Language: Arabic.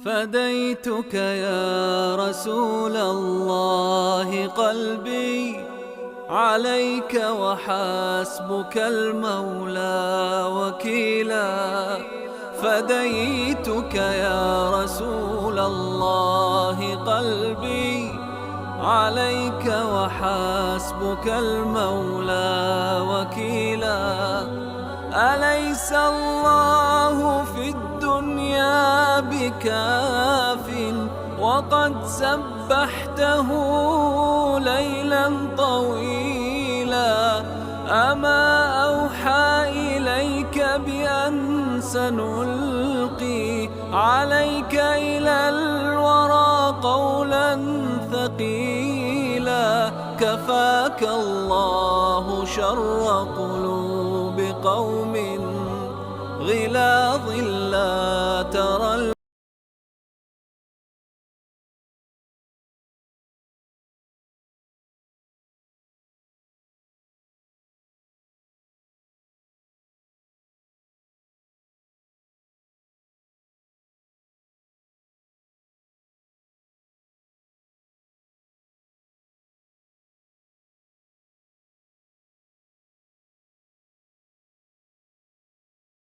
فديتك يا رسول الله قلبي، عليك وحسبك المولى وكيلا. فديتك يا رسول الله قلبي، عليك وحسبك المولى وكيلا. أليس الله في الدنيا بكاف، وقد سبحته ليلا طويلا؟ أما أوحى إليك بأن سنلقي عليك إلى الورى قولا ثقيلا؟ كفاك الله شر قلوب قوم غلاظ لا ترى